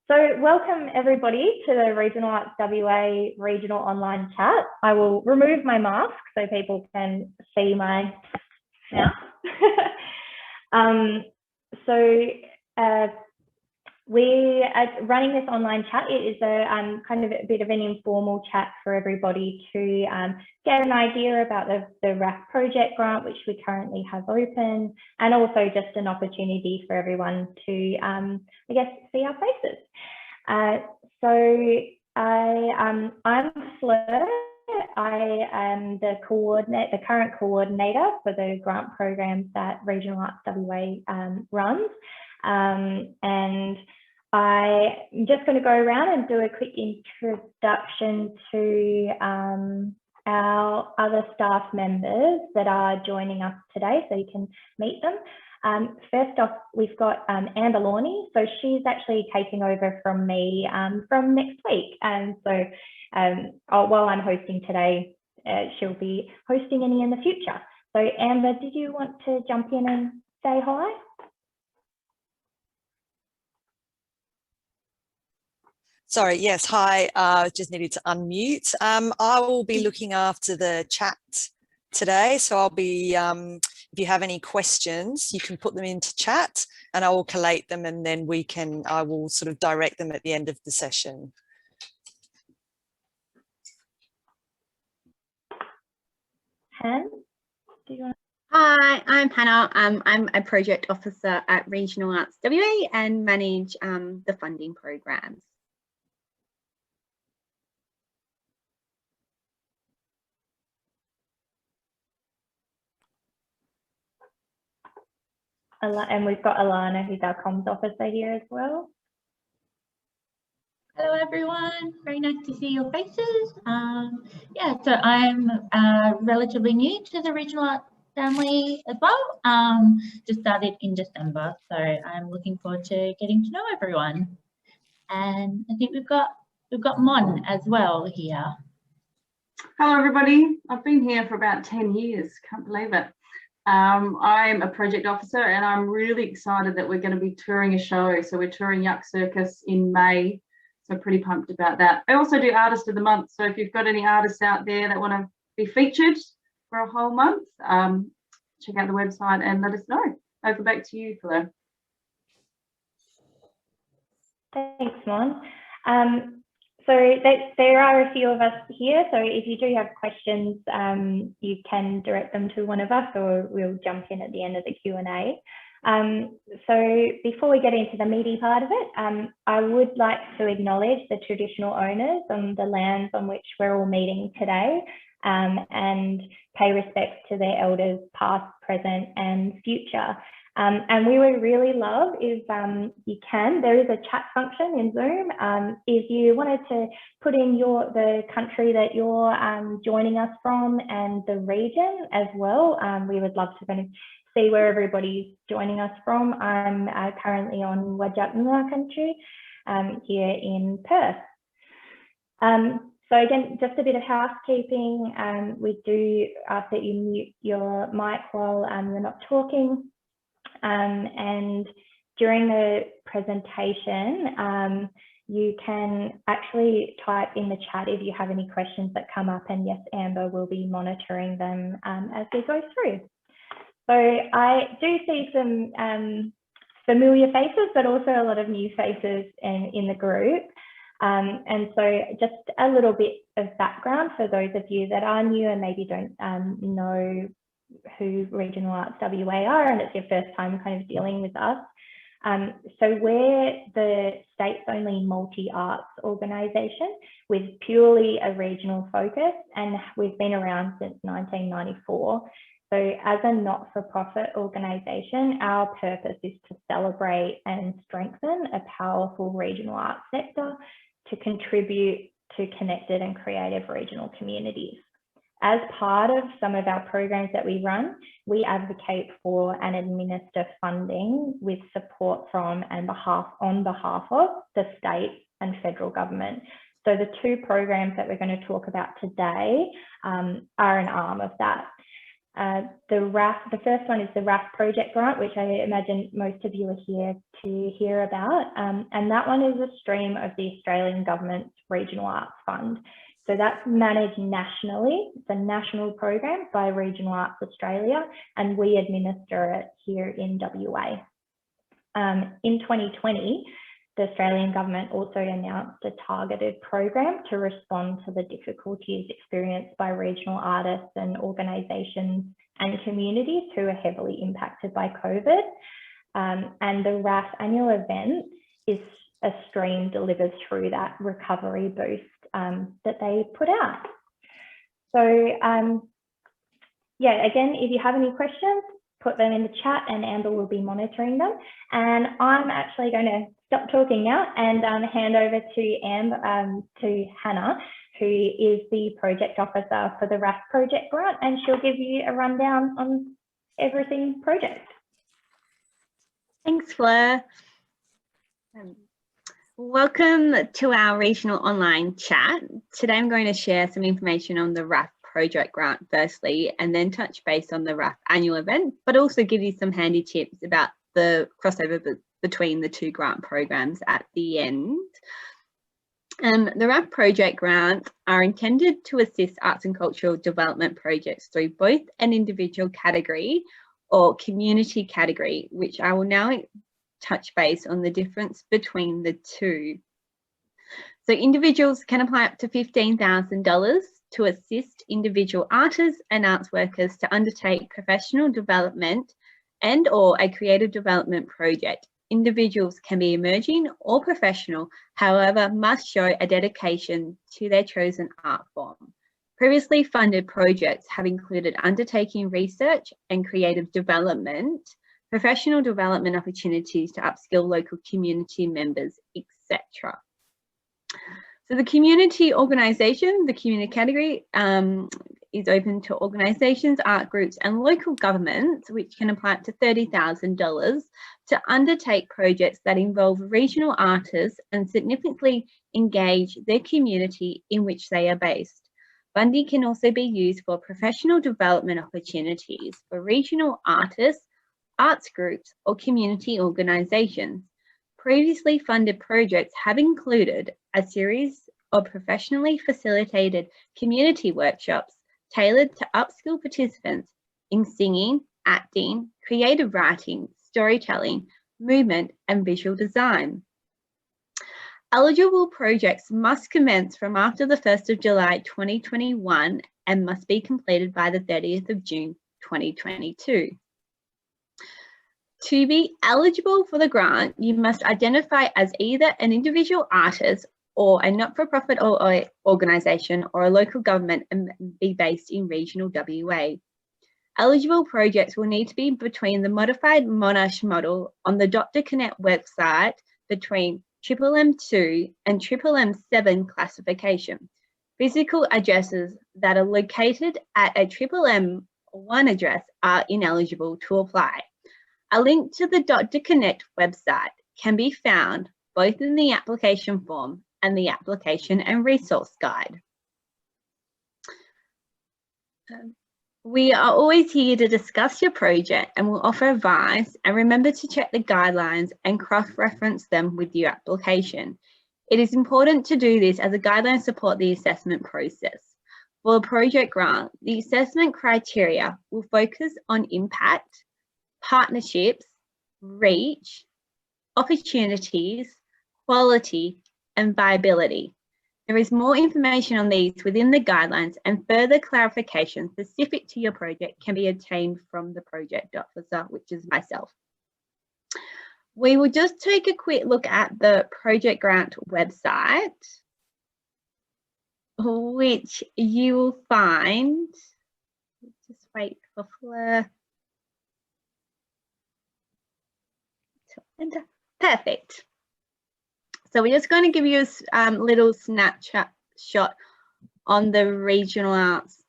So welcome everybody to the Regional Arts WA Regional Online Chat. I will remove my mask so people can see my mouth. We are running this online chat. It is a kind of a bit of an informal chat for everybody to get an idea about the RAF project grant, which we currently have open, and also just an opportunity for everyone to, I guess, see our faces. I'm Fleur. I am the current coordinator for the grant programs that Regional Arts WA runs. And I'm just going to go around and do a quick introduction to our other staff members that are joining us today, so you can meet them. First off, we've got Amber Lawney. So she's actually taking over from me from next week. And so while I'm hosting today, she'll be hosting any in the future. So Amber, did you want to jump in and say hi? Sorry, yes, hi, just needed to unmute. I will be looking after the chat today, so I'll be, if you have any questions, you can put them into chat and I will collate them, and then I will sort of direct them at the end of the session. Han, do you want to? Hi, I'm Hannah. I'm a project officer at Regional Arts WA and manage the funding programs. And we've got Alana, who's our comms officer here as well. Hello everyone, very nice to see your faces. Yeah, so I'm relatively new to the Regional Arts family as well. Just started in December, so I'm looking forward to getting to know everyone. And I think we've got Mon as well here. Hello everybody, I've been here for about 10 years, can't believe it. I'm a project officer and I'm really excited that we're going to be touring a show. So we're touring Yuck Circus in May. So pretty pumped about that. I also do Artist of the Month. So if you've got any artists out there that want to be featured for a whole month, check out the website and let us know. Over back to you, Fleur. Thanks, Mon. So there are a few of us here, so if you do have questions, you can direct them to one of us, or we'll jump in at the end of the Q&A. So before we get into the meaty part of it, I would like to acknowledge the traditional owners on the lands on which we're all meeting today, and pay respects to their elders past, present and future. And we would really love if there is a chat function in Zoom. If you wanted to put in the country that you're joining us from and the region as well, we would love to kind of see where everybody's joining us from. I'm currently on Whadjuk Noongar country here in Perth. So again, just a bit of housekeeping. We do ask that you mute your mic while you're not talking. And during the presentation, you can actually type in the chat if you have any questions that come up, and yes, Amber will be monitoring them as we go through. So I do see some familiar faces, but also a lot of new faces in the group. And so just a little bit of background for those of you that are new and maybe don't know who Regional Arts WA are, and it's your first time kind of dealing with us. So we're the state's only multi-arts organisation with purely a regional focus, and we've been around since 1994. So as a not-for-profit organisation, our purpose is to celebrate and strengthen a powerful regional arts sector to contribute to connected and creative regional communities. As part of some of our programs that we run, we advocate for and administer funding with support from and on behalf of the state and federal government. So the two programs that we're going to talk about today are an arm of that. The RAF, the first one is the RAF project grant, which I imagine most of you are here to hear about. And that one is a stream of the Australian Government's Regional Arts Fund. So that's managed nationally. It's a national program by Regional Arts Australia, and we administer it here in WA. In 2020, the Australian Government also announced a targeted program to respond to the difficulties experienced by regional artists and organisations and communities who are heavily impacted by COVID. And the RAF annual event is a stream delivered through that recovery boost that they put out. So yeah, again, if you have any questions, put them in the chat and Amber will be monitoring them. And I'm actually going to stop talking now and hand over to Hannah, who is the project officer for the RAF project grant, and she'll give you a rundown on everything project. Thanks, Fleur. Welcome to our regional online chat. Today I'm going to share some information on the RAF project grant firstly, and then touch base on the RAF annual event, but also give you some handy tips about the crossover between the two grant programs at the end. The RAF project grants are intended to assist arts and cultural development projects through both an individual category or community category, which I will now touch base on the difference between the two. So individuals can apply up to $15,000 to assist individual artists and arts workers to undertake professional development and or a creative development project. Individuals can be emerging or professional, however, must show a dedication to their chosen art form. Previously funded projects have included undertaking research and creative development, professional development opportunities to upskill local community members, etc. So the community organisation, the community category, is open to organisations, art groups and local governments, which can apply up to $30,000 to undertake projects that involve regional artists and significantly engage their community in which they are based. Funding can also be used for professional development opportunities for regional artists, arts groups or community organisations. Previously funded projects have included a series of professionally facilitated community workshops tailored to upskill participants in singing, acting, creative writing, storytelling, movement and visual design. Eligible projects must commence from after the 1st of July 2021 and must be completed by the 30th of June 2022. To be eligible for the grant, you must identify as either an individual artist or a not-for-profit organisation or a local government and be based in regional WA. Eligible projects will need to be between the modified Monash model on the Dr. Connect website between MMM2 and MMM7 classification. Physical addresses that are located at a MMM1 address are ineligible to apply. A link to the Dr. Connect website can be found both in the application form and the application and resource guide. We are always here to discuss your project and will offer advice, and remember to check the guidelines and cross-reference them with your application. It is important to do this as the guidelines support the assessment process. For a project grant, the assessment criteria will focus on impact, partnerships, reach, opportunities, quality, and viability. There is more information on these within the guidelines, and further clarification specific to your project can be obtained from the project officer, which is myself. We will just take a quick look at the project grant website, which you will find, just wait for Fleur to enter. Perfect. So we're just going to give you a little snapshot on the Regional Arts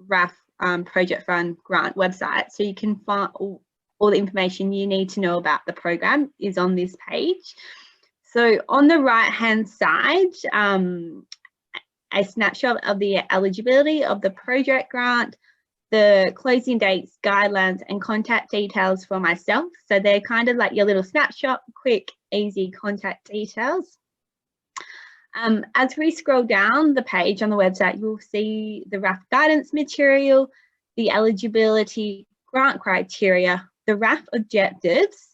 RAF Project Fund Grant website. So you can find all the information you need to know about the program is on this page. So on the right hand side, a snapshot of the eligibility of the project grant, the closing dates, guidelines, and contact details for myself. So they're kind of like your little snapshot, quick, easy contact details. As we scroll down the page on the website, you'll see the RAF guidance material, the eligibility grant criteria, the RAF objectives,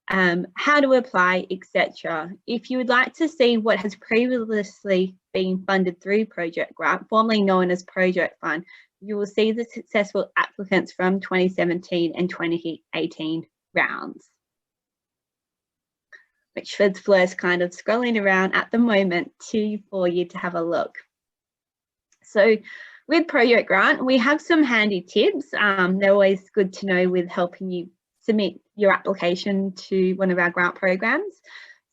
how to apply, etc. If you would like to see what has previously been funded through Project Grant, formerly known as Project Fund, you will see the successful applicants from 2017 and 2018 rounds, which Flir's kind of scrolling around at the moment for you to have a look. So with Project Grant, we have some handy tips. They're always good to know with helping you submit your application to one of our grant programs.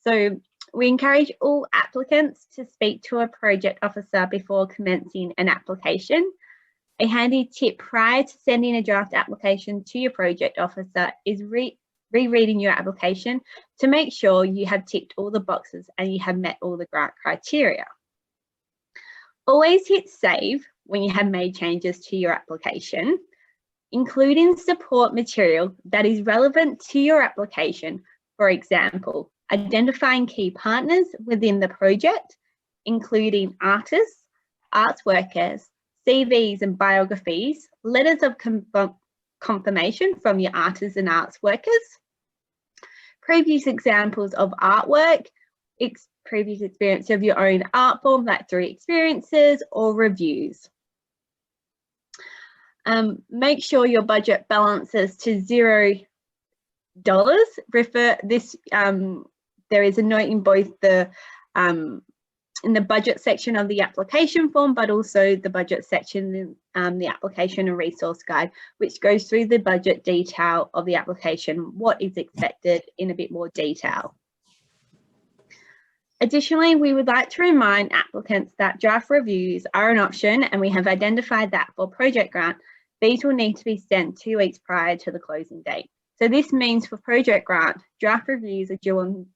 So we encourage all applicants to speak to a project officer before commencing an application. A handy tip prior to sending a draft application to your project officer is rereading your application to make sure you have ticked all the boxes and you have met all the grant criteria. Always hit save when you have made changes to your application, including support material that is relevant to your application. For example, identifying key partners within the project, including artists, arts workers, CVs and biographies, letters of confirmation from your artists and arts workers, previous examples of artwork, previous experience of your own art form, like through experiences or reviews. Make sure your budget balances to $0. Refer this. There is a note in both the in the budget section of the application form, but also the budget section in the application and resource guide, which goes through the budget detail of the application, what is expected in a bit more detail. Additionally, we would like to remind applicants that draft reviews are an option, and we have identified that for Project Grant, these will need to be sent 2 weeks prior to the closing date. So this means for Project Grant, draft reviews are due on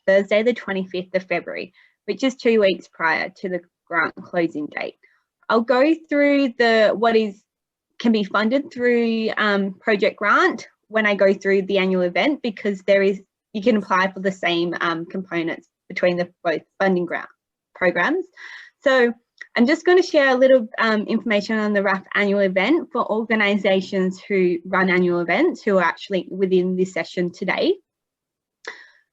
Thursday, the 25th of February, which is 2 weeks prior to the grant closing date. I'll go through what can be funded through Project Grant when I go through the annual event, because you can apply for the same components between the both funding grant programs. So I'm just going to share a little information on the RAF annual event for organisations who run annual events who are actually within this session today.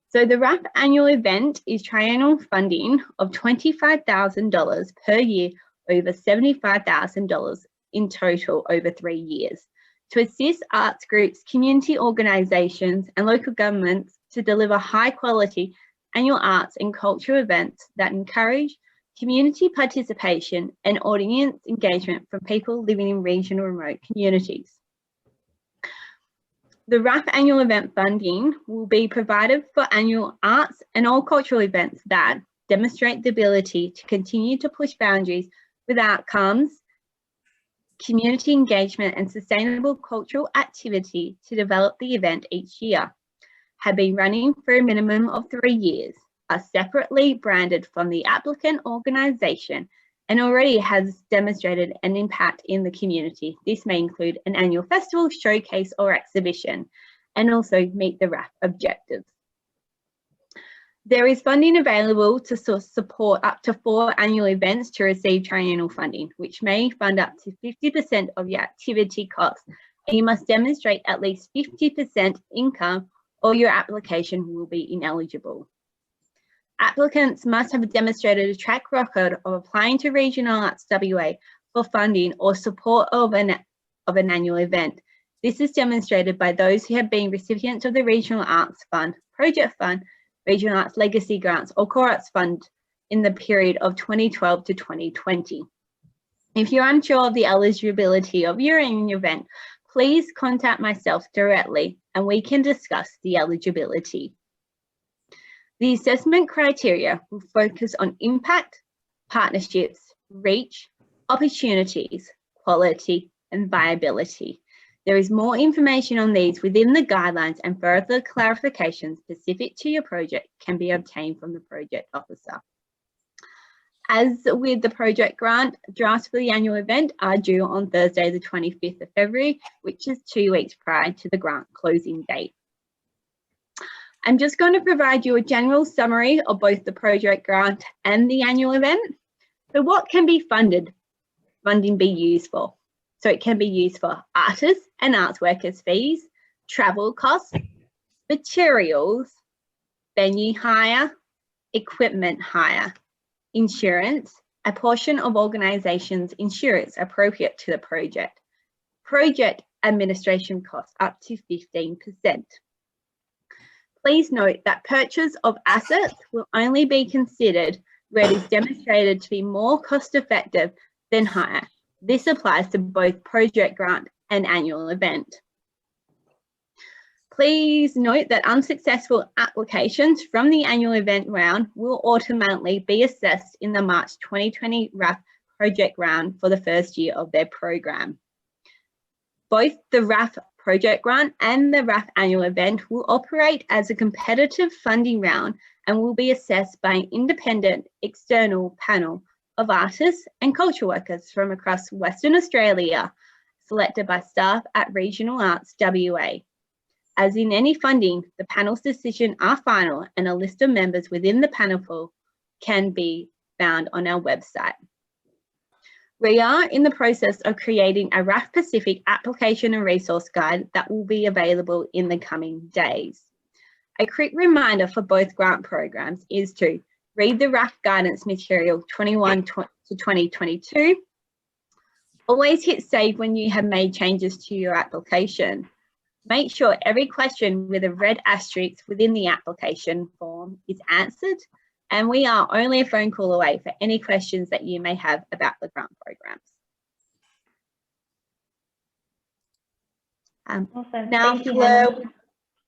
So the RAF annual event is triennial funding of $25,000 per year, over $75,000 in total over 3 years, to assist arts groups, community organisations and local governments to deliver high quality annual arts and cultural events that encourage community participation and audience engagement from people living in regional remote communities. The RAF annual event funding will be provided for annual arts and all cultural events that demonstrate the ability to continue to push boundaries with outcomes, community engagement and sustainable cultural activity to develop the event each year, have been running for a minimum of 3 years, are separately branded from the applicant organisation, and already has demonstrated an impact in the community. This may include an annual festival, showcase or exhibition, and also meet the RAF objectives. There is funding available to support up to 4 annual events to receive triennial funding, which may fund up to 50% of your activity costs, and you must demonstrate at least 50% income or your application will be ineligible. Applicants must have demonstrated a track record of applying to Regional Arts WA for funding or support of an annual event. This is demonstrated by those who have been recipients of the Regional Arts Fund, Project Fund, Regional Arts Legacy Grants or Core Arts Fund in the period of 2012 to 2020. If you're unsure of the eligibility of your annual event, please contact myself directly and we can discuss the eligibility. The assessment criteria will focus on impact, partnerships, reach, opportunities, quality, and viability. There is more information on these within the guidelines, and further clarification specific to your project can be obtained from the project officer. As with the project grant, drafts for the annual event are due on Thursday, the 25th of February, which is 2 weeks prior to the grant closing date. I'm just going to provide you a general summary of both the project grant and the annual event. So what can be funding be used for? So it can be used for artists and arts workers fees, travel costs, materials, venue hire, equipment hire, insurance, a portion of organisations' insurance appropriate to the project administration costs up to 15%. Please note that purchase of assets will only be considered where it is demonstrated to be more cost effective than hire. This applies to both project grant and annual event. Please note that unsuccessful applications from the annual event round will automatically be assessed in the March 2020 RAF project round for the first year of their program. Both the RAF project grant and the RAF annual event will operate as a competitive funding round and will be assessed by an independent external panel of artists and culture workers from across Western Australia, selected by staff at Regional Arts WA. As in any funding, the panel's decisions are final and a list of members within the panel pool can be found on our website. We are in the process of creating a RAF Pacific application and resource guide that will be available in the coming days. A quick reminder for both grant programs is to read the RAF guidance material 21 to 2022. Always hit save when you have made changes to your application. Make sure every question with a red asterisk within the application form is answered, and we are only a phone call away for any questions that you may have about the grant programs. Awesome. Now Thank you, we'll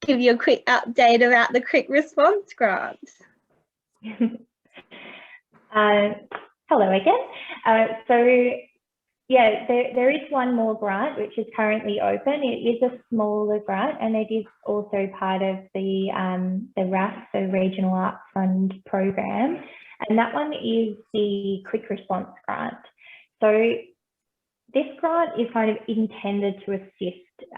give you a quick update about the quick response grants. Hello again. So yeah, there is one more grant which is currently open. It is a smaller grant and it is also part of the RAF, so Regional Arts Fund program. And that one is the Quick Response Grant. So this grant is kind of intended to assist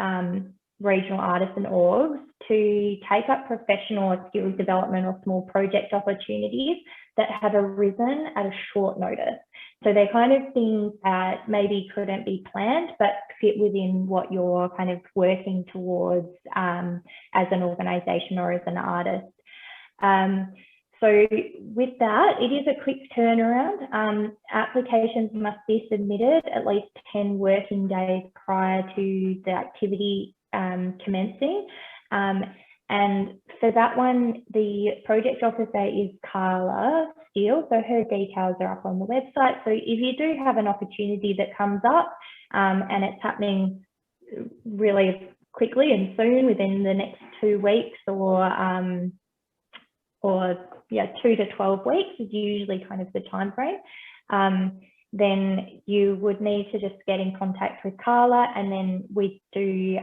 regional artists and orgs to take up professional or skills development or small project opportunities that have arisen at a short notice. So they're kind of things that maybe couldn't be planned, but fit within what you're kind of working towards as an organisation or as an artist. So with that, it is a quick turnaround. Applications must be submitted at least 10 working days prior to the activity commencing. And for that one, the project officer is Carla Steele, so her details are up on the website. So if you do have an opportunity that comes up and it's happening really quickly and soon within the next 2 weeks or 2 to 12 weeks is usually kind of the time frame, then you would need to just get in contact with Carla, and then we do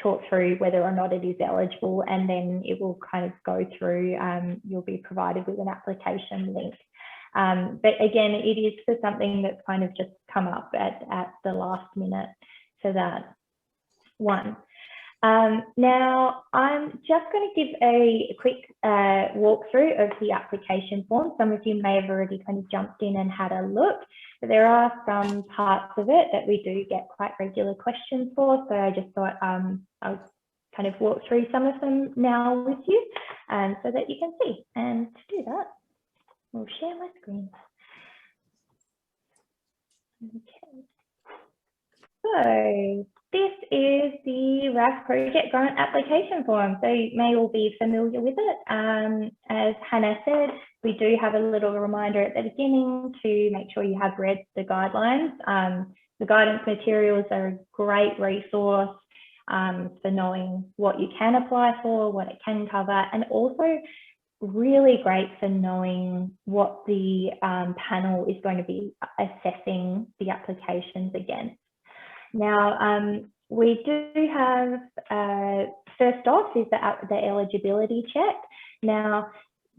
talk through whether or not it is eligible, and then it will kind of go through, you'll be provided with an application link. But again, it is for something that's kind of just come up at the last minute for that one. Now, I'm just going to give a quick walkthrough of the application form. Some of you may have already kind of jumped in and had a look, but there are some parts of it that we do get quite regular questions for. So I just thought I'll kind of walk through some of them now with you so that you can see. And to do that, we'll share my screen. Okay. So this is the RAF project grant application form. So you may all be familiar with it. As Hannah said, we do have a little reminder at the beginning to make sure you have read the guidelines. The guidance materials are a great resource for knowing what you can apply for, what it can cover, and also really great for knowing what the panel is going to be assessing the applications against. Now, we do have, first off is the eligibility check. Now,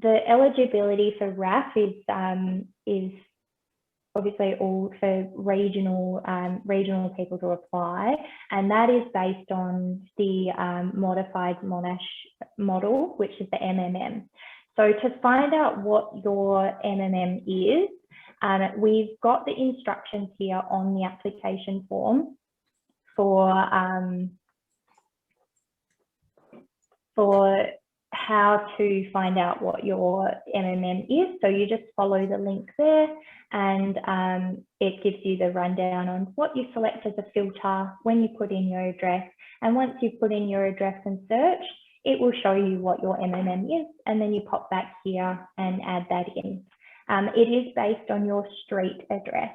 the eligibility for RAF is obviously all for regional people to apply, and that is based on the modified Monash model, which is the MMM. So to find out what your MMM is, we've got the instructions here on the application form for how to find out what your MMM is. So you just follow the link there, and it gives you the rundown on what you select as a filter when you put in your address. And once you put in your address and search, it will show you what your MMM is, and then you pop back here and add that in. It is based on your street address,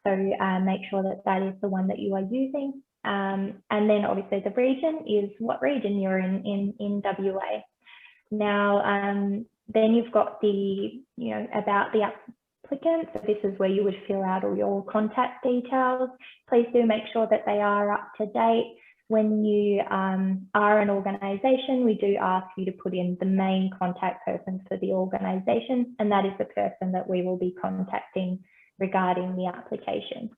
so make sure that that is the one that you are using. And then obviously the region is what region you're in WA. Now, then you've got the, about the applicant. So this is where you would fill out all your contact details. Please do make sure that they are up to date. When you are an organisation, we do ask you to put in the main contact person for the organisation, and that is the person that we will be contacting regarding the application.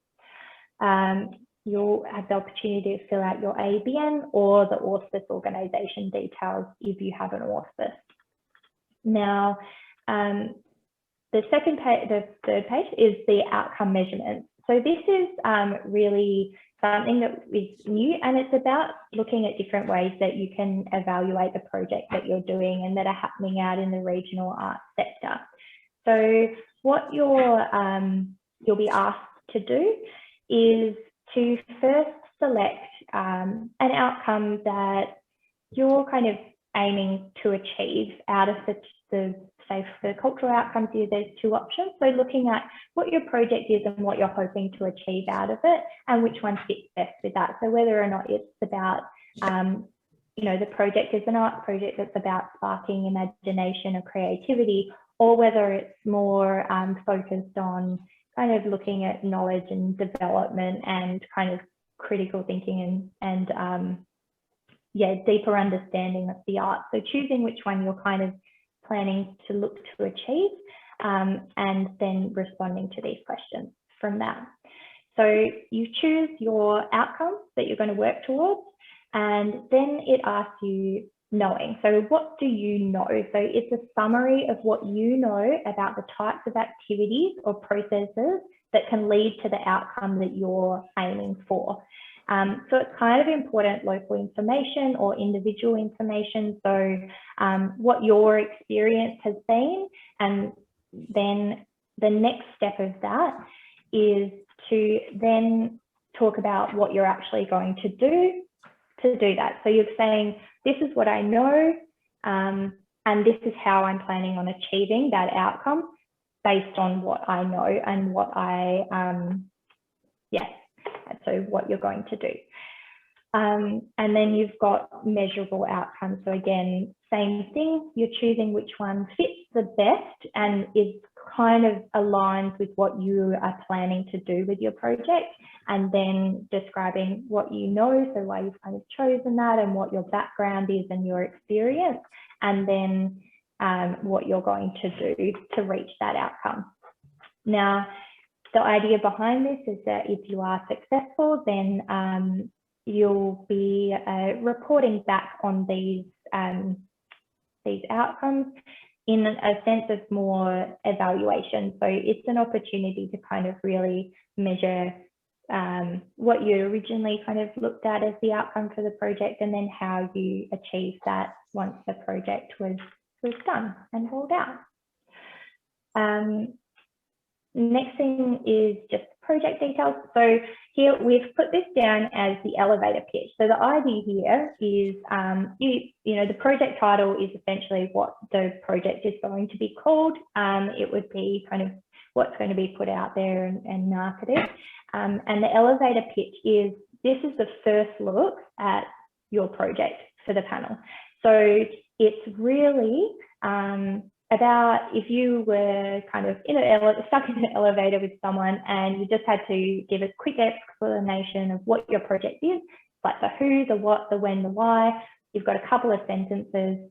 You'll have the opportunity to fill out your ABN or the auspice organisation details if you have an auspice. Now, the third page is the outcome measurements. So this is really something that is new, and it's about looking at different ways that you can evaluate the project that you're doing and that are happening out in the regional arts sector. So what you'll be asked to do is to first select an outcome that you're kind of aiming to achieve out of say for cultural outcomes here, there's two options. So looking at what your project is and what you're hoping to achieve out of it, and which one fits best with that. So whether or not it's about, the project is an art project that's about sparking imagination or creativity, or whether it's more focused on kind of looking at knowledge and development and kind of critical thinking and deeper understanding of the art. So choosing which one you're kind of planning to look to achieve, and then responding to these questions from that. So you choose your outcomes that you're going to work towards, and then it asks you knowing. So what do you know? So it's a summary of what you know about the types of activities or processes that can lead to the outcome that you're aiming for. So it's kind of important local information or individual information. So what your experience has been, and then the next step of that is to then talk about what you're actually going to do that. So you're saying, this is what I know, and this is how I'm planning on achieving that outcome based on what I know and what so what you're going to do. And then you've got measurable outcomes. So again, same thing, you're choosing which one fits the best and is kind of aligns with what you are planning to do with your project, and then describing what you know, so why you've kind of chosen that and what your background is and your experience, and then what you're going to do to reach that outcome. Now, the idea behind this is that if you are successful, then you'll be reporting back on these outcomes in a sense of more evaluation. So it's an opportunity to kind of really measure what you originally kind of looked at as the outcome for the project, and then how you achieve that once the project was done and rolled out. Next thing is just project details. So here we've put this down as the elevator pitch. So the idea here is, the project title is essentially what the project is going to be called. It would be kind of what's going to be put out there and marketed. And the elevator pitch is, this is the first look at your project for the panel. So it's really about if you were kind of stuck in an elevator with someone and you just had to give a quick explanation of what your project is, like the who, the what, the when, the why. You've got a couple of sentences.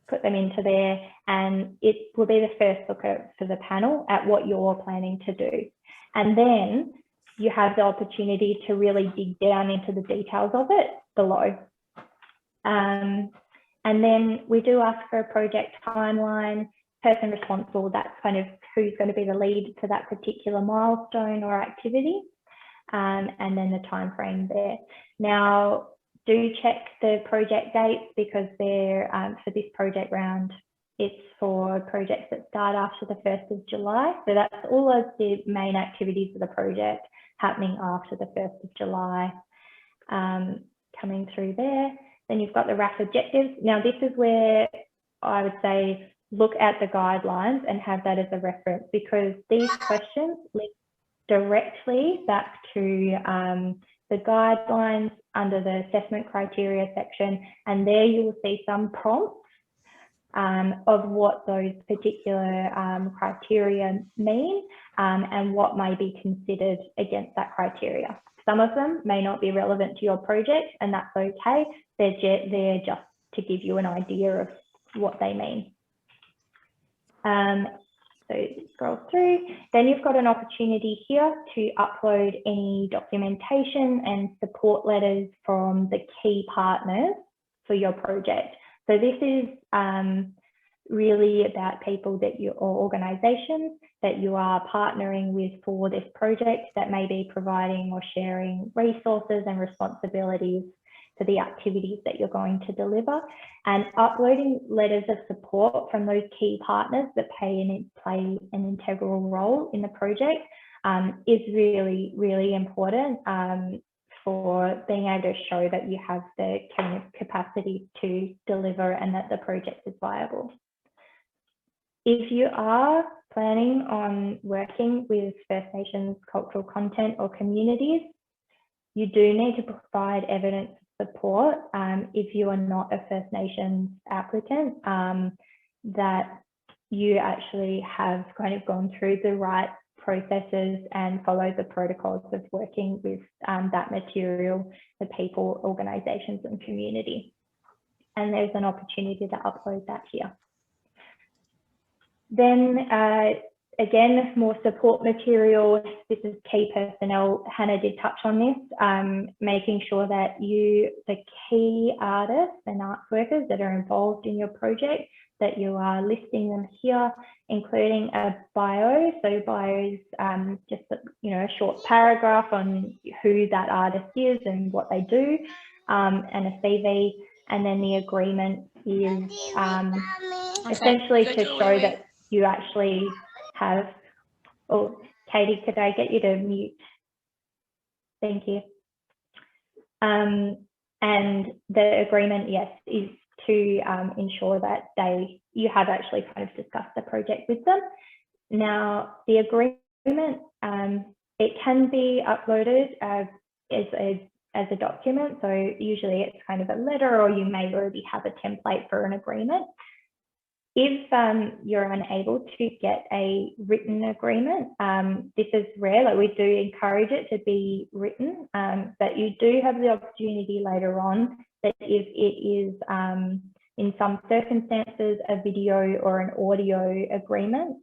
put them into there, and it will be the first look for the panel at what you're planning to do. And then you have the opportunity to really dig down into the details of it below. And then we do ask for a project timeline, person responsible, that's kind of who's going to be the lead for that particular milestone or activity, and then the time frame there. Now, do check the project dates, because they're for this project round, it's for projects that start after the 1st of July. So that's all of the main activities of the project happening after the 1st of July, coming through there. Then you've got the RAF objectives. Now, this is where I would say look at the guidelines and have that as a reference, because these questions link directly back to the guidelines under the assessment criteria section, and there you will see some prompts of what those particular criteria mean and what may be considered against that criteria. Some of them may not be relevant to your project, and that's okay. They're there just to give you an idea of what they mean. So scroll through, then you've got an opportunity here to upload any documentation and support letters from the key partners for your project. So this is really about people that you, or organisations that you are partnering with for this project, that may be providing or sharing resources and responsibilities for the activities that you're going to deliver, and uploading letters of support from those key partners that play an integral role in the project is really, really important for being able to show that you have the kind of capacity to deliver and that the project is viable. If you are planning on working with First Nations cultural content or communities, you do need to provide evidence support if you are not a First Nations applicant, that you actually have kind of gone through the right processes and followed the protocols of working with that material, the people, organisations and community. And there's an opportunity to upload that here. Then again, more support material. This is key personnel. Hannah did touch on this, making sure that the key artists and arts workers that are involved in your project, that you are listing them here, including a bio. So bios, just a short paragraph on who that artist is and what they do, and a CV. And then the agreement is essentially to show that you actually have, oh, Katie, could I get you to mute? Thank you. And the agreement, yes, is to ensure that you have actually kind of discussed the project with them. Now, the agreement, it can be uploaded as a document. So usually it's kind of a letter, or you may already have a template for an agreement. If you're unable to get a written agreement, this is rare, like we do encourage it to be written, but you do have the opportunity later on that if it is in some circumstances a video or an audio agreement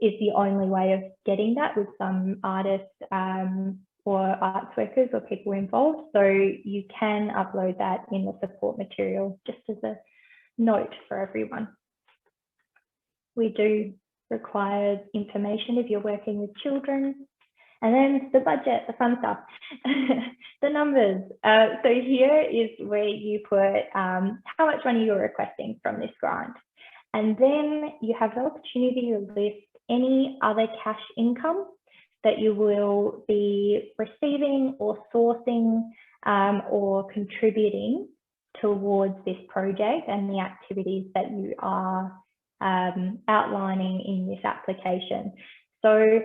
is the only way of getting that with some artists or arts workers or people involved. So you can upload that in the support material, just as a note for everyone. We do require information if you're working with children. And then the budget, the fun stuff, the numbers. So here is where you put how much money you're requesting from this grant. And then you have the opportunity to list any other cash income that you will be receiving or sourcing or contributing towards this project and the activities that you are outlining in this application. So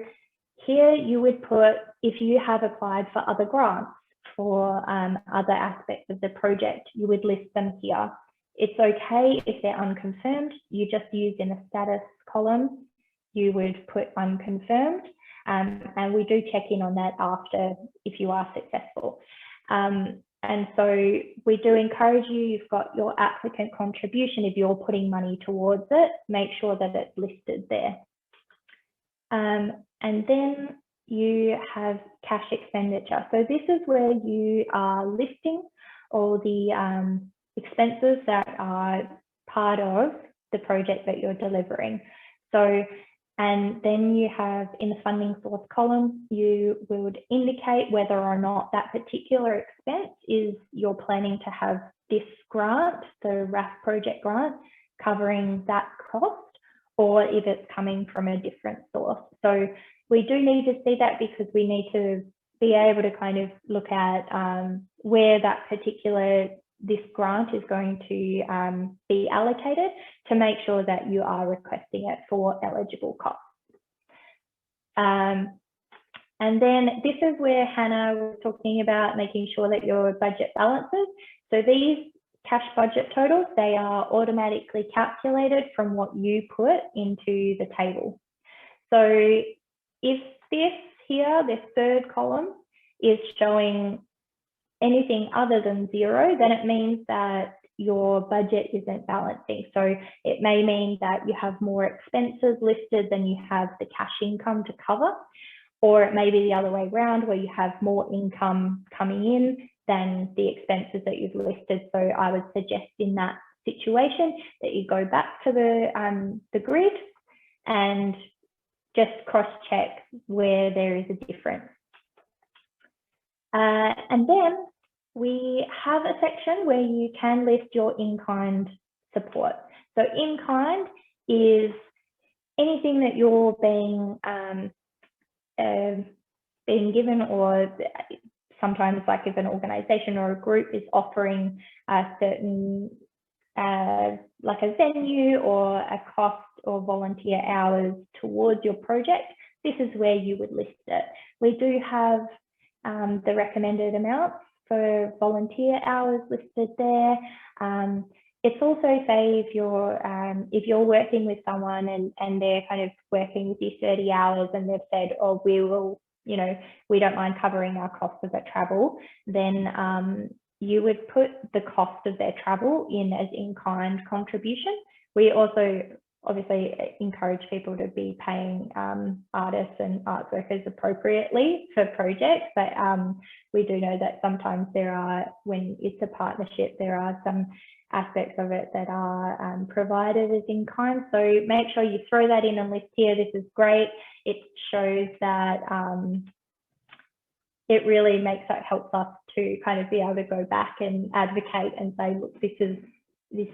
here you would put, if you have applied for other grants for other aspects of the project, you would list them here. It's okay if they're unconfirmed. You just use in the status column, you would put unconfirmed, and we do check in on that after if you are successful. And so we do encourage you, you've got your applicant contribution. If you're putting money towards it, make sure that it's listed there. And then you have cash expenditure. So this is where you are listing all the expenses that are part of the project that you're delivering. So, and then you have in the funding source column, you would indicate whether or not that particular expense is you're planning to have this grant, the RAF project grant, covering that cost, or if it's coming from a different source. So we do need to see that because we need to be able to kind of look at where that particular this grant is going to be allocated to make sure that you are requesting it for eligible costs. And then this is where Hannah was talking about making sure that your budget balances. So these cash budget totals, they are automatically calculated from what you put into the table. So if this here, this third column, is showing anything other than 0, then it means that your budget isn't balancing. So it may mean that you have more expenses listed than you have the cash income to cover, or it may be the other way around where you have more income coming in than the expenses that you've listed. So I would suggest in that situation that you go back to the grid and just cross-check where there is a difference. And then we have a section where you can list your in-kind support. So in-kind is anything that you're being given, or sometimes like if an organisation or a group is offering a certain like a venue or a cost or volunteer hours towards your project, this is where you would list it. We do have the recommended amounts for volunteer hours listed there. It's also, say, if you're working with someone and they're kind of working with you 30 hours and they've said, oh, we will, you know, we don't mind covering our costs of their travel, then you would put the cost of their travel in as in-kind contribution. We also obviously encourage people to be paying artists and arts workers appropriately for projects, but we do know that sometimes there are, when it's a partnership, there are some aspects of it that are provided as in kind. So make sure you throw that in and list here. This is great. It shows that it really helps us to kind of be able to go back and advocate and say, look, this is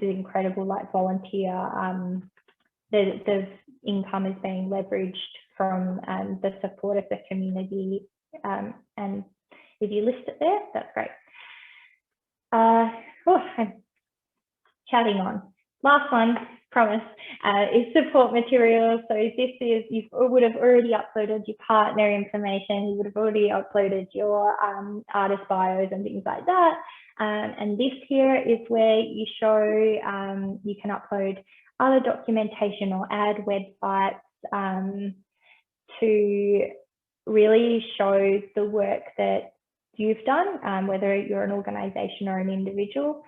incredible, like volunteer, the income is being leveraged from the support of the community, and if you list it there, that's great. I'm chatting on. Last one, promise, is support materials. So this is, you would have already uploaded your partner information, you would have already uploaded your artist bios and things like that. And this here is where you show, you can upload other documentation or add websites to really show the work that you've done, whether you're an organisation or an individual.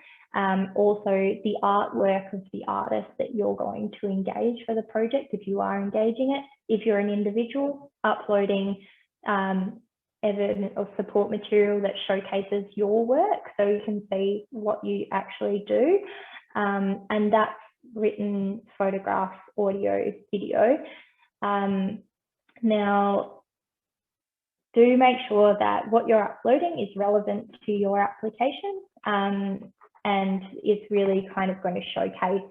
Also the artwork of the artist that you're going to engage for the project, if you are engaging it. If you're an individual, uploading evidence or support material that showcases your work so you can see what you actually do. And that's written, photographs, audio, video. Now, do make sure that what you're uploading is relevant to your application, and it's really kind of going to showcase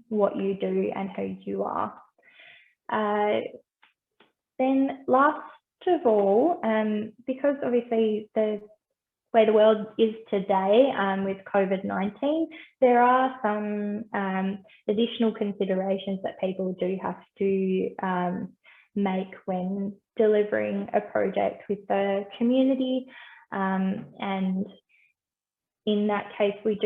what you do and who you are. Then last of all, because obviously the way the world is today with COVID-19, there are some additional considerations that people do have to make when delivering a project with the community, and in that case, we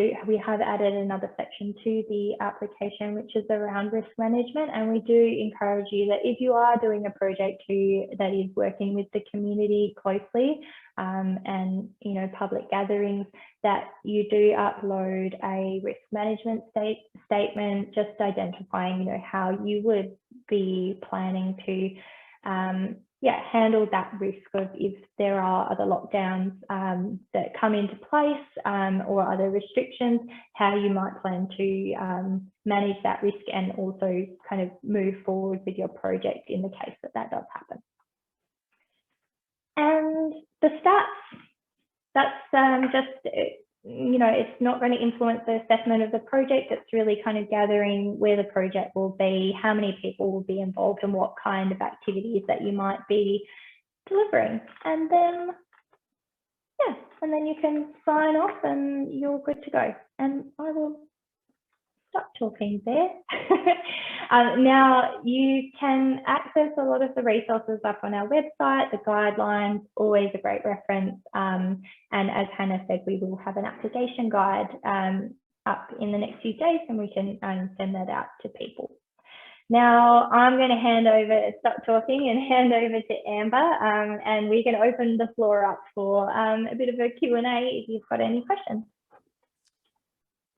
have added another section to the application, which is around risk management. And we do encourage you that if you are doing a project that is working with the community closely, and public gatherings, that you do upload a risk management statement, just identifying how you would be planning to handle that risk of if there are other lockdowns that come into place, or other restrictions, how you might plan to manage that risk and also kind of move forward with your project in the case that does happen. And the stats, that's just, it's not going to influence the assessment of the project. It's really kind of gathering where the project will be, how many people will be involved, and what kind of activities that you might be delivering. And then, you can sign off and you're good to go. And I will stop talking there. Now you can access a lot of the resources up on our website, the guidelines, always a great reference. And as Hannah said, we will have an application guide up in the next few days, and we can send that out to people. Now I'm going to stop talking and hand over to Amber, and we can open the floor up for a bit of a Q&A if you've got any questions.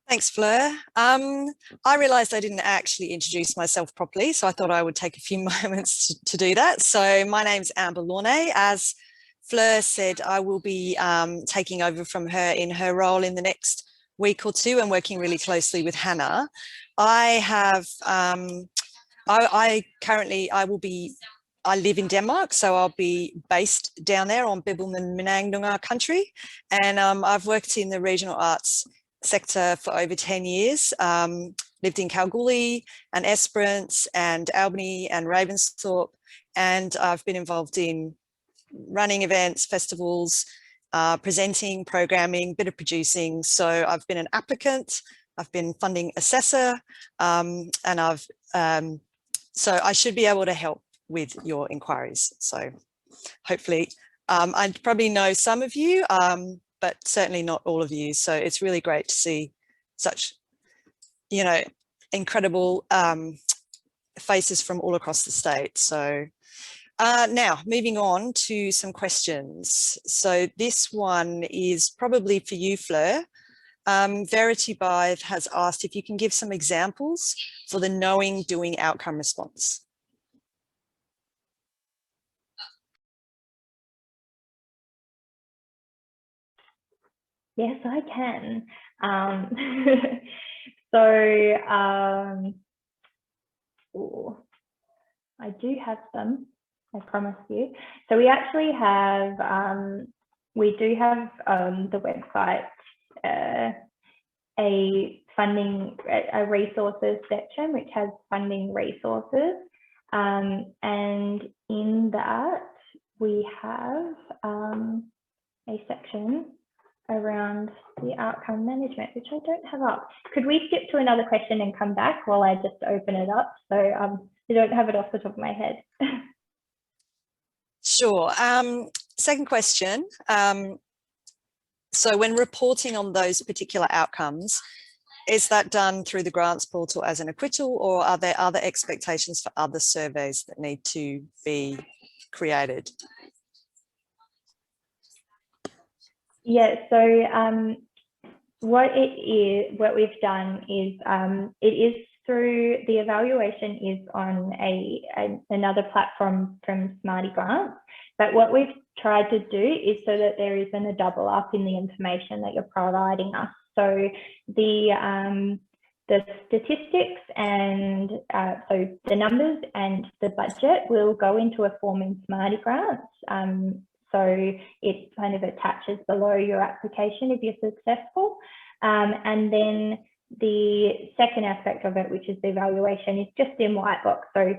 Thanks, Fleur. I realised I didn't actually introduce myself properly, so I thought I would take a few moments to do that. So my name's Amber Launay. As Fleur said, I will be taking over from her in her role in the next week or two and working really closely with Hannah. I live in Denmark, so I'll be based down there on Bibbulmun country, and I've worked in the regional arts sector for over 10 years, lived in Kalgoorlie and Esperance and Albany and Ravensthorpe, and I've been involved in running events, festivals, presenting, programming, bit of producing. So I've been an applicant, I've been funding assessor, and so I should be able to help with your inquiries. So hopefully, I probably know some of you, but certainly not all of you. So it's really great to see such, incredible faces from all across the state. So now moving on to some questions. So this one is probably for you, Fleur. Verity Bive has asked if you can give some examples for the knowing doing outcome response. Yes, I can. I do have some, I promise you. So we actually have, the website, a resources section which has funding resources, and in that we have a section around the outcome management, which I don't have up. Could we skip to another question and come back while I just open it up? So I don't have it off the top of my head. Sure. Second question. So when reporting on those particular outcomes, is that done through the grants portal as an acquittal, or are there other expectations for other surveys that need to be created? Yeah, so what we've done is it is through, the evaluation is on another platform from Smarty Grants, but what we've tried to do is so that there isn't a double up in the information that you're providing us. So the statistics and so the numbers and the budget will go into a form in Smarty Grants. So it kind of attaches below your application if you're successful. And then the second aspect of it, which is the evaluation, is just in white box. So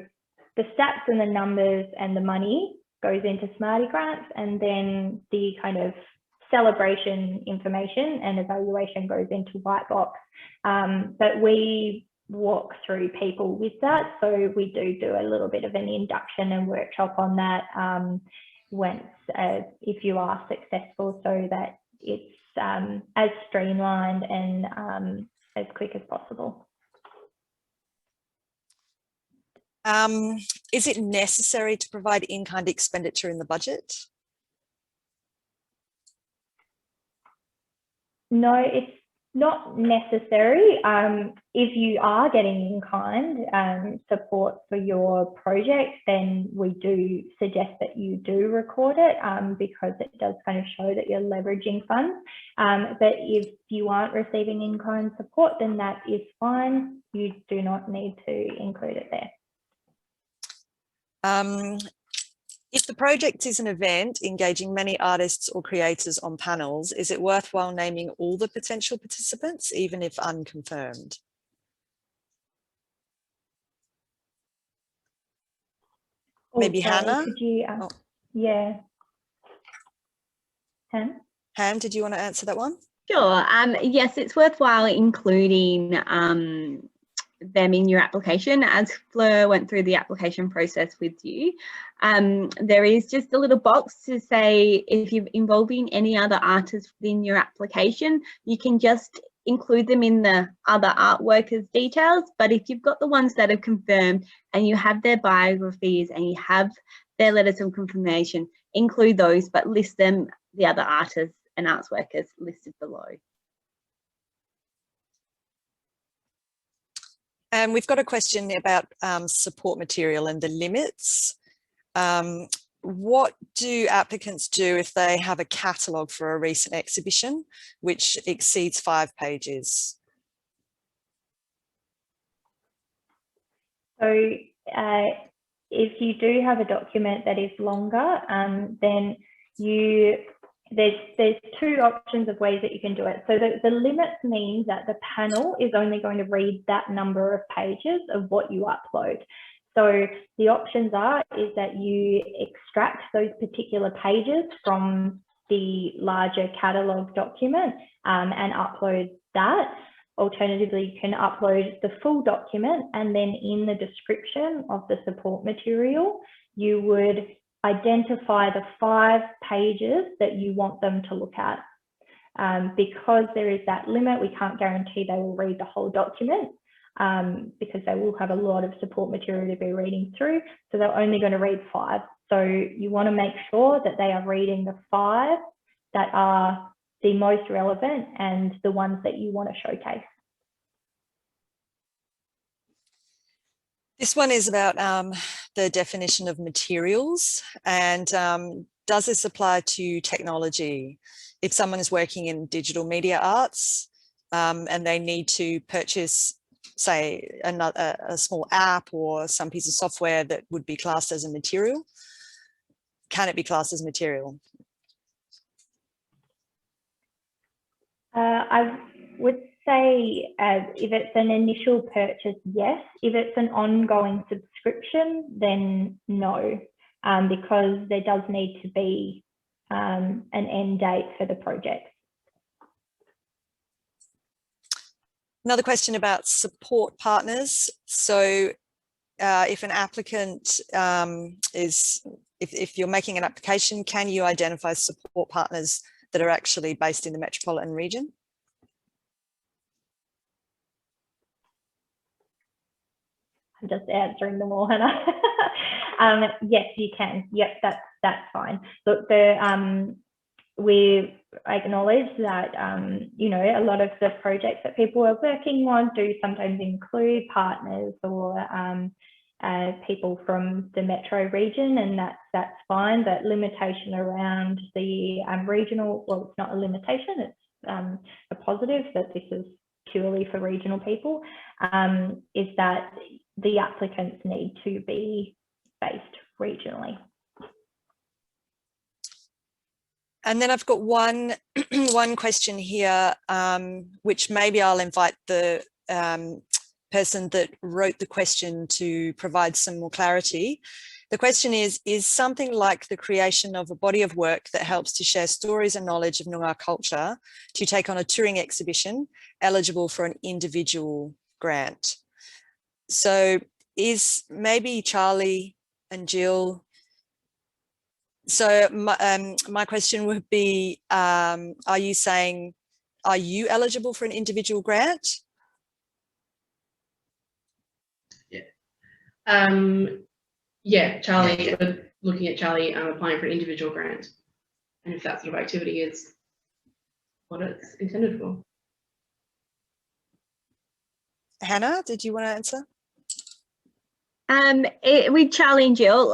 the stats and the numbers and the money goes into Smarty Grants, and then the kind of celebration information and evaluation goes into white box. But we walk through people with that. So we do a little bit of an induction and workshop on that once if you are successful, so that it's as streamlined and as quick as possible. Is it necessary to provide in-kind expenditure in the budget? No, it's not necessary. If you are getting in-kind support for your project, then we do suggest that you do record it because it does kind of show that you're leveraging funds. But if you aren't receiving in-kind support, then that is fine. You do not need to include it there. If the project is an event engaging many artists or creators on panels, is it worthwhile naming all the potential participants, even if unconfirmed? Maybe sorry, Hannah? Could you, yeah. Han, did you want to answer that one? Sure. Yes, it's worthwhile including them in your application. As Fleur went through the application process with you, there is just a little box to say if you're involving any other artists within your application, you can just include them in the other art workers details. But if you've got the ones that are confirmed and you have their biographies and you have their letters of confirmation, include those, but list them, the other artists and arts workers listed below. And we've got a question about support material and the limits. What do applicants do if they have a catalogue for a recent exhibition which exceeds 5 pages? So if you do have a document that is longer, then there's 2 options of ways that you can do it. So the limits means that the panel is only going to read that number of pages of what you upload. So the options is that you extract those particular pages from the larger catalogue document and upload that. Alternatively, you can upload the full document, and then in the description of the support material, you would identify the 5 pages that you want them to look at. Because there is that limit, we can't guarantee they will read the whole document because they will have a lot of support material to be reading through. So they're only going to read 5. So you want to make sure that they are reading the 5 that are the most relevant and the ones that you want to showcase. This one is about the definition of materials, and does this apply to technology? If someone is working in digital media arts and they need to purchase, say, a small app or some piece of software that would be classed as a material, can it be classed as material? I would say if it's an initial purchase, yes. If it's an ongoing subscription, then no, because there does need to be an end date for the project. Another question about support partners. So if an applicant if you're making an application, can you identify support partners that are actually based in the metropolitan region? I'm just answering them all, Hannah. Yes, you can. Yep, that's fine. Look, we acknowledge that you know, a lot of the projects that people are working on do sometimes include partners or people from the metro region, and that's fine. But limitation around the regional, well, it's not a limitation, it's a positive that this is purely for regional people, is that the applicants need to be based regionally. And then I've got one question here, which maybe I'll invite the person that wrote the question to provide some more clarity. The question is something like the creation of a body of work that helps to share stories and knowledge of Noongar culture to take on a touring exhibition eligible for an individual grant? So is maybe Charlie and Jill, So my question would be, are you saying, are you eligible for an individual grant? Yeah, Charlie, we're looking at Charlie applying for an individual grant, and if that sort of activity is what it's intended for. Hannah, did you want to answer? With Charlie and Jill,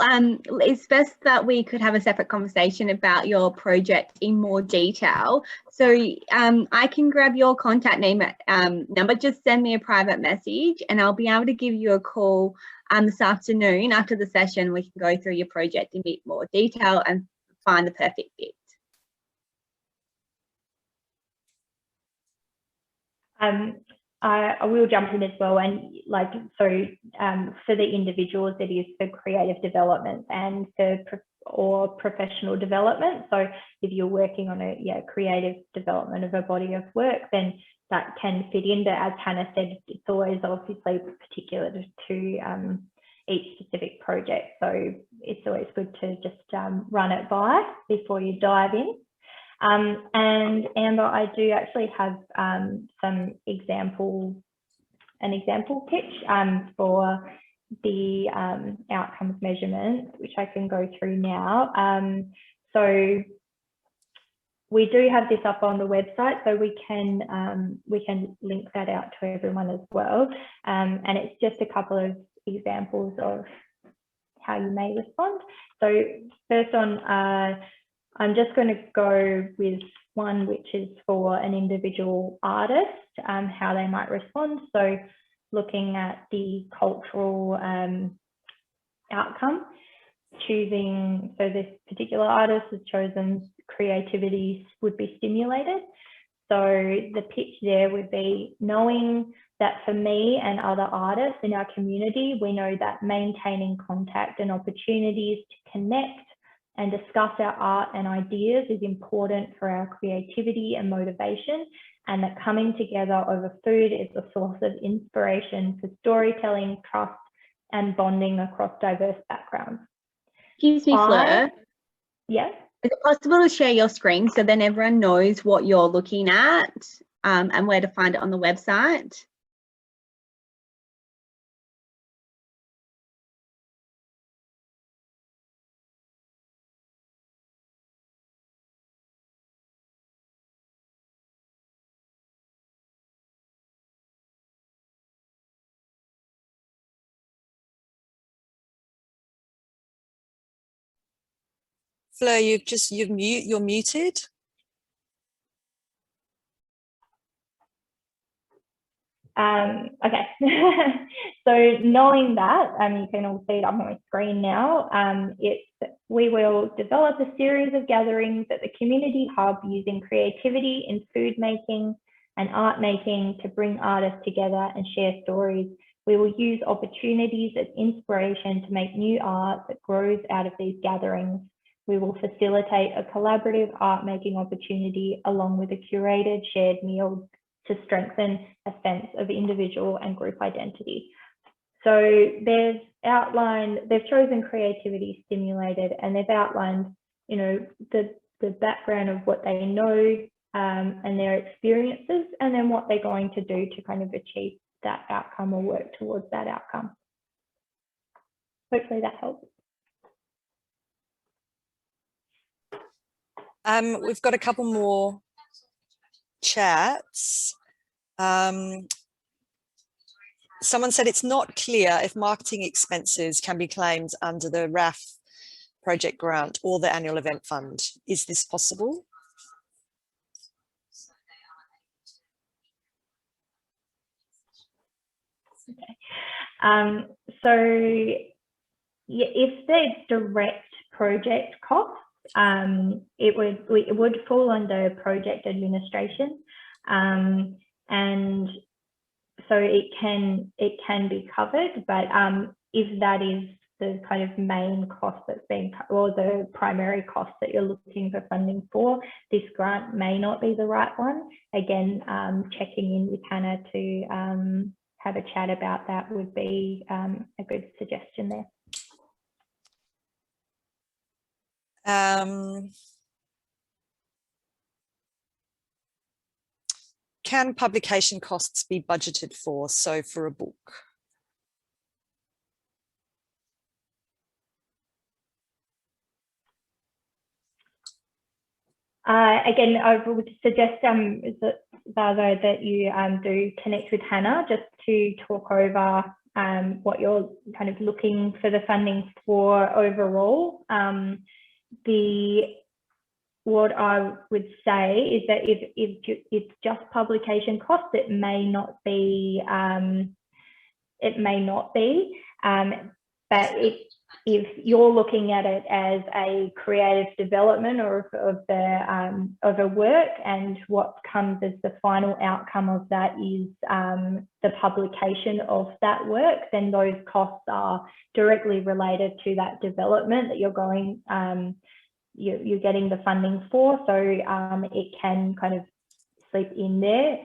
it's best that we could have a separate conversation about your project in more detail. So I can grab your contact name number, just send me a private message and I'll be able to give you a call this afternoon after the session. We can go through your project in a bit more detail and find the perfect fit. I will jump in as well, and for the individuals it is for creative development and for professional development. So if you're working on a creative development of a body of work, then that can fit in. But as Hannah said, it's always obviously particular to each specific project. So it's always good to just run it by before you dive in. And Amber, I do actually have an example pitch for the outcomes measurement, which I can go through now. So we do have this up on the website, so we can link that out to everyone as well. And it's just a couple of examples of how you may respond. So first on, I'm just going to go with one which is for an individual artist, how they might respond. So looking at the cultural outcome, choosing, so this particular artist has chosen creativity would be stimulated. So the pitch there would be, knowing that for me and other artists in our community, we know that maintaining contact and opportunities to connect and discuss our art and ideas is important for our creativity and motivation, and that coming together over food is a source of inspiration for storytelling, trust, and bonding across diverse backgrounds. Excuse me, Fleur. Yeah. Is it possible to share your screen so then everyone knows what you're looking at and where to find it on the website? Fleur, you're muted. Okay, so knowing that, you can all see it up on my screen now, we will develop a series of gatherings at the community hub using creativity in food making and art making to bring artists together and share stories. We will use opportunities as inspiration to make new art that grows out of these gatherings. We will facilitate a collaborative art making opportunity along with a curated shared meal to strengthen a sense of individual and group identity. So they've chosen creativity stimulated, and they've outlined, the background of what they know and their experiences, and then what they're going to do to kind of achieve that outcome or work towards that outcome. Hopefully that helps. We've got a couple more chats. Someone said it's not clear if marketing expenses can be claimed under the RAF project grant or the annual event fund. Is this possible? Okay. So yeah, if they're direct project costs, it would fall under project administration, and so it can be covered. But if that is the kind of main cost that's being, or the primary cost that you're looking for funding for, this grant may not be the right one. Again, checking in with Hannah to have a chat about that would be a good suggestion there. Can publication costs be budgeted for, so for a book? Again, I would suggest Zazo, that you do connect with Hannah just to talk over what you're kind of looking for the funding for overall. What I would say is that if it's just publication costs, it may not be. But if you're looking at it as a creative development or of a work, and what comes as the final outcome of that is the publication of that work, then those costs are directly related to that development that you're getting the funding for. So it can kind of sleep in there.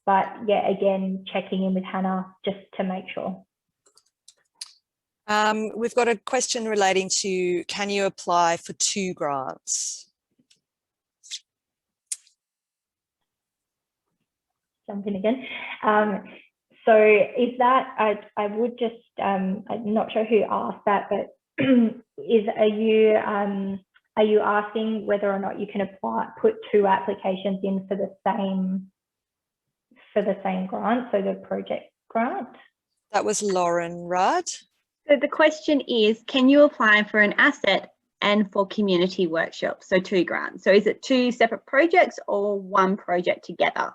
But yeah, again, checking in with Hannah just to make sure. We've got a question relating to, can you apply for 2 grants? Jump in again. So is that, I would just, I'm not sure who asked that, but are you asking whether or not you can put 2 applications in for the same grant, so the project grant? That was Lauren Rudd. So the question is, can you apply for an asset and for community workshops? So 2 grants. So is it 2 separate projects or 1 project together?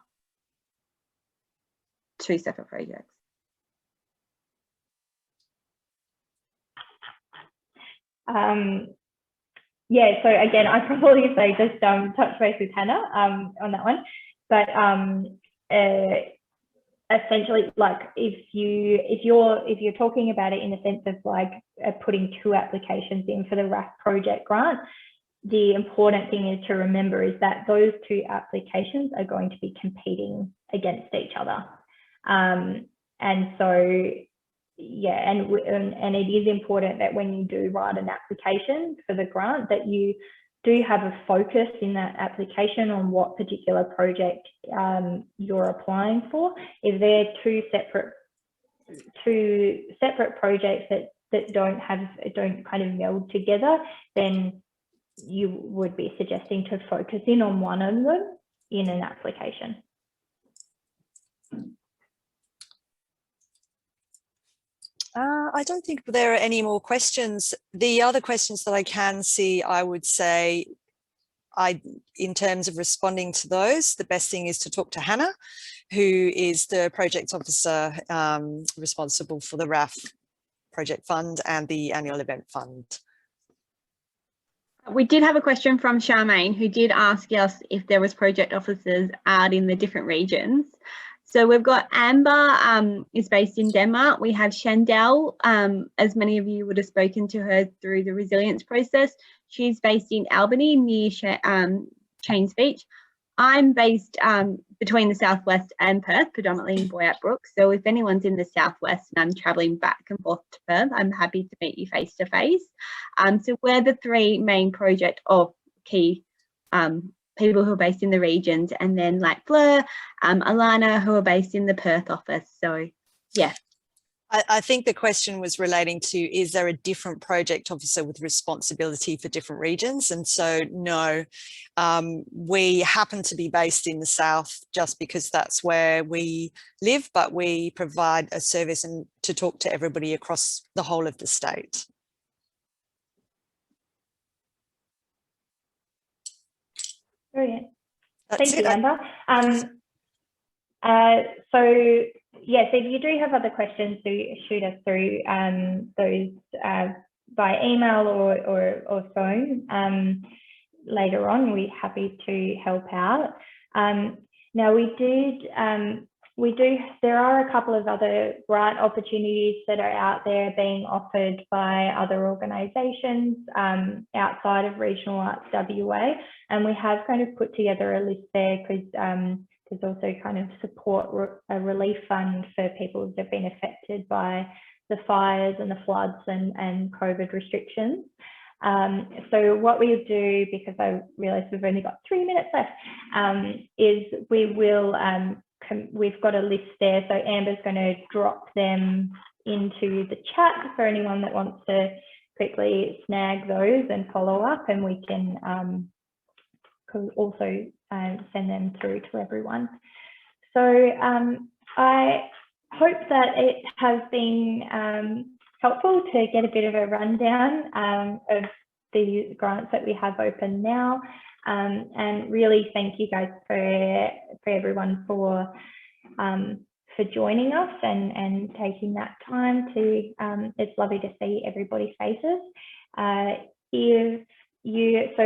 2 separate projects. Yeah, so again, I'd probably say just touch base with Hannah on that one. But essentially, like if you're talking about it in the sense of like putting 2 applications in for the RAF project grant, the important thing is to remember is that those 2 applications are going to be competing against each other. And so, yeah, and it is important that when you do write an application for the grant, that you do have a focus in that application on what particular project you're applying for. If they're 2 separate projects that don't kind of meld together, then you would be suggesting to focus in on one of them in an application. I don't think there are any more questions. The other questions that I can see, I would say, in terms of responding to those, the best thing is to talk to Hannah, who is the project officer responsible for the RAF project fund and the annual event fund. We did have a question from Charmaine, who did ask us if there was project officers out in the different regions. So we've got Amber is based in Denmark. We have Shandell, as many of you would have spoken to her through the resilience process. She's based in Albany near Chains Beach. I'm based between the Southwest and Perth, predominantly in Boyat Brook. So if anyone's in the Southwest and I'm travelling back and forth to Perth, I'm happy to meet you face to face. So we're the 3 main project of key people who are based in the regions, and then like Fleur, Alana, who are based in the Perth office. So yeah. I think the question was relating to, is there a different project officer with responsibility for different regions? And so no, we happen to be based in the South just because that's where we live, but we provide a service and to talk to everybody across the whole of the state. Brilliant. That's Thank you, it. Amber. So yes, if you do have other questions, do shoot us through those by email or phone later on. We're happy to help out. Now there are a couple of other grant opportunities that are out there being offered by other organisations outside of Regional Arts WA, and we have kind of put together a list there because there's also kind of a relief fund for people that have been affected by the fires and the floods and COVID restrictions. So what we'll do, because I realise we've only got 3 minutes left, is we will, we've got a list there. So Amber's going to drop them into the chat for anyone that wants to quickly snag those and follow up, and we can also send them through to everyone. So I hope that it has been helpful to get a bit of a rundown of the grants that we have open now, and really thank you guys for everyone for joining us and taking that time to, it's lovely to see everybody's faces. If you, so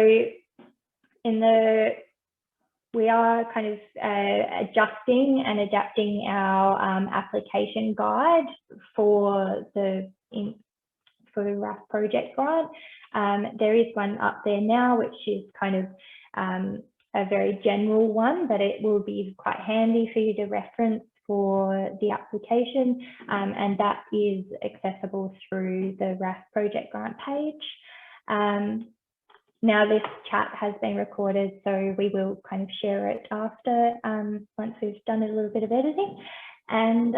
in the, we are kind of adjusting and adapting our application guide for the RAF project grant. There is one up there now, which is kind of a very general one, but it will be quite handy for you to reference for the application, and that is accessible through the RAF project grant page. Now this chat has been recorded, so we will kind of share it after, once we've done a little bit of editing. And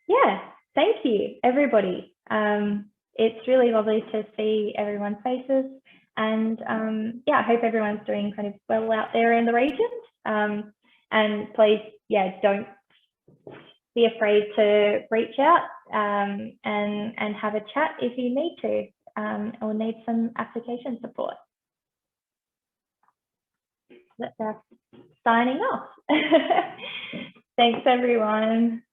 yeah, thank you, everybody. It's really lovely to see everyone's faces, and yeah, I hope everyone's doing kind of well out there in the region. And please, yeah, don't be afraid to reach out and have a chat if you need to. Or need some application support. That's our signing off. Thanks, everyone.